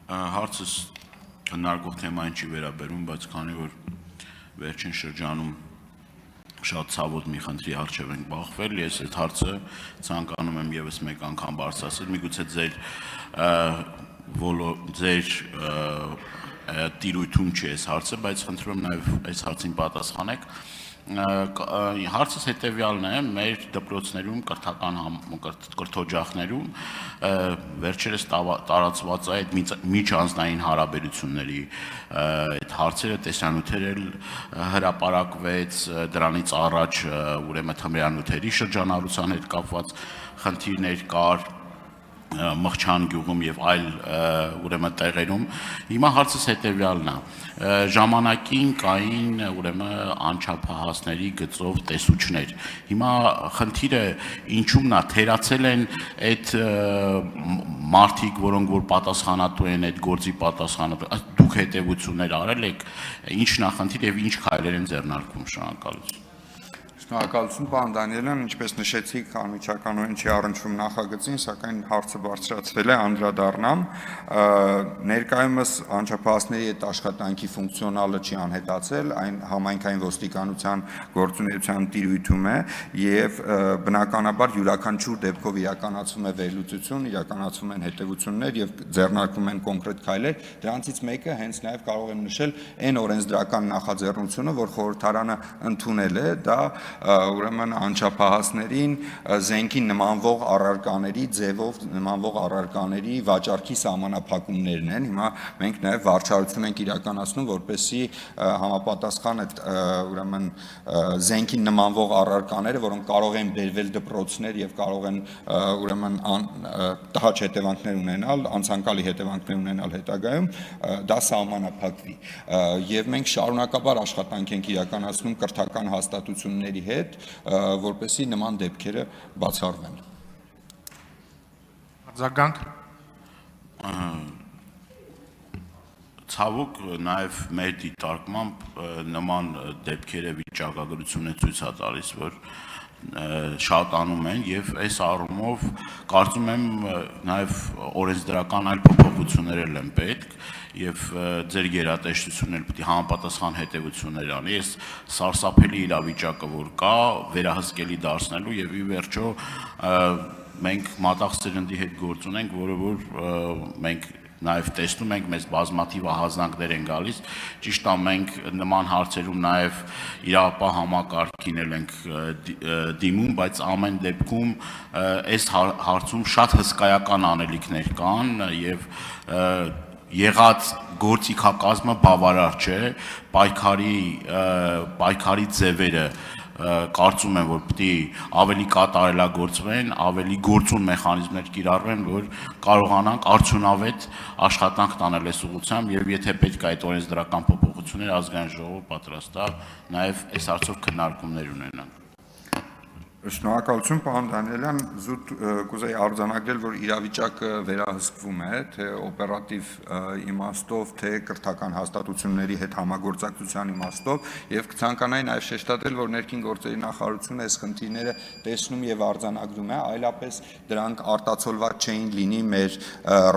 Հարցս քննարկող թեմային չի վերաբերում, բայց քանի որ վերջին շրջանում շատ ցավոտ մի խնդրի առջև ենք բախվել, ես այդ հարցը ցանկանում եմ եւս մեկ անգամ բարձրացնել, միգուցե ձեր տիրույթում չի այս հարցը, բայց խնդրում եմ նաեւ այս հարցին պատասխանեք։ Հարցս հետևյալն է, մեր դպրոցներում, կրթօջախներում վերջերս տարածված է այդ միջանձնային հարաբերությունների այդ հարցերը, տեսանյութեր էլ հրապարակվեց, դրանից առաջ ուրեմն թմրանյութերի շրջանառության հետ կապված խնդիրներ կար Մղչան գյուղում եւ այլ ուրեմն տեղերում։ Հիմա հարցս հետեւյալն է։ Ժամանակին կային ուրեմն անչափահասների գծով տեսուչներ։ Հիմա խնդիրը ինչումն է, թերացել են այդ մարդիկ, որոնք որ պատասխանատու են այդ գործի պատասխանատու։ Դուք հետևություններ արել եք, ինչն է խնդիրը եւ ինչ քայլեր են ձեռնարկում, շնորհակալություն։ Շնորհակալություն, պարոն Դանիելյան, ինչպես նշեցիք, անմիջականորեն չի առնչվում նախագծին, սակայն հարցը բարձրացվել է, անդրադառնամ։ Ներկայումս անչափահասների այդ աշխատանքի ֆունկցիոնալը չի անհետացել, այն համայնքային ոստիկանության գործունեության տիրույթում է եւ բնականաբար յուրաքանչյուր դեպքով իրականացվում է վերլուծություն, իրականացվում են հետևություններ եւ ձեռնարկվում են կոնկրետ քայլեր։ Դրանցից մեկը հենց նաեւ կարող եմ նշել այն օրենսդրական նախաձեռնությունը, որ խորհրդարանը ընդունել է, դա ուրեմն անչափահասներին զենքին նմանվող առարկաների ձևով նմանվող առարկաների վաճառքի սահմանափակումներն են։ Հիմա մենք նաև վարչարություն ենք իրականացնում, որպեսզի համապատասխան այդ ուրեմն զենքին նմանվող առարկաները, որոնք կարող են բերվել դպրոցներ եւ կարող են ուրեմն տհաճ հետևանքներ ունենալ, անցանկալի հետևանքներ ունենալ հետագայում, դա սահմանափակվի։ Եվ մենք շարունակաբար աշխատանք ենք իրականացնում կրթական հաստատությունների հետ, որպեսզի նման դեպքերը բացառվեն։ Արձագանք։ Ցավոք նաև մեր դիտարկմամբ նման դեպքերը վիճակագրությունը ցույց է տալիս, որ շատանում են եւ այս առումով կարծում եմ նաև օրենսդրական այլ փոփոխություններ են պետք եւ ձեր գերատեսչությունն էլ պետք է համապատասխան հետևություններ անի։ Այս սարսափելի իրավիճակը որ կա, վերահսկելի դարձնելու եւ ի վերջո մենք մատաղ սերնդի հետ գործ ունենք, որը որ մենք նաև տեսնում ենք, մեզ բազմաթիվ ահազանգներ են գալիս, ճիշտ է մենք նման հարցերում նաև իրավապահ համակարգին էլ ենք դիմում, բայց ամեն դեպքում այս հարցում շատ հսկայական անելիքներ կան եւ եղած գործիքակազմը բավարար չէ, պայքարի ձևերը կարծում եմ, որ պետք է ավելի կատարելագործվեն, ավելի գործուն մեխանիզմներ կիրառվեն, որ կարողանանք արդյունավետ աշխատանք տանել այս ուղղությամբ եւ եթե պետք է այդ օրենսդրական փոփոխություններ ազգային ժողովը պատրաստ է նաեւ այս հարցով քննարկումներ ունենան։ Շնորհակալություն, պարոն Դանիելյան, զուտ կուզեի արձանագրել, որ իրավիճակը վերահսկվում է, թե օպերատիվ իմաստով, թե կրթական հաստատությունների հետ համագործակցության իմաստով եւ կցանկանայի նաեւ շեշտադրել, որ ներքին գործերի նախարարությունը այս խնդիրները տեսնում եւ արձանագրում է, այլապես դրանք արտացոլված չէին լինի մեր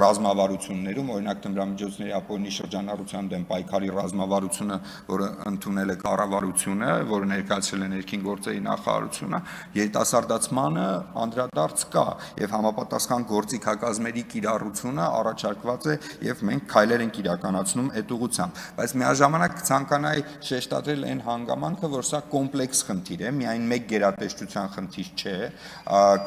ռազմավարություններում, օրինակ թմրամիջոցների ապօրինի շրջանառության դեմ պայքարի ռազմավարությունը, որը ընդունել է կառավարությունը, որը ներկայացրել է ներքին գործերի նախարարությունը, երիտասարդացմանը անդրադարձ կա եւ համապատասխան գործիքակազմերի կիրառությունը առաջարկված է եւ մենք քայլեր ենք իրականացնում այդ ուղղությամբ, բայց միաժամանակ ցանկանայի շեշտադրել այն հանգամանքը, որ սա կոմպլեքս խնդիր է, միայն մեկ գերատեսչության խնդիր չէ,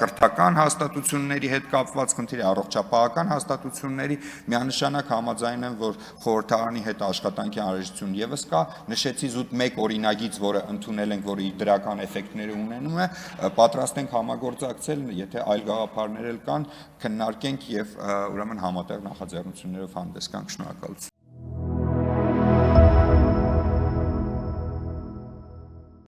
կրթական հաստատությունների հետ կապված խնդիր է, առողջապահական հաստատությունների, միանշանակ համաձայն եմ, որ խորհրդարանի հետ աշխատանքի անհրաժեշտություն եւս կա, նշեցի զուտ մեկ օրինագիծ, որը ընդունել ենք, որը իր դրական էֆեկտները ունենում է, պատրաստ ենք համագործակցել, եթե այլ գաղափարներ էլ կան, քննարկենք եւ ուրեմն համատեղ նախաձեռնություններով հանդես գանք, շնորհակալություն։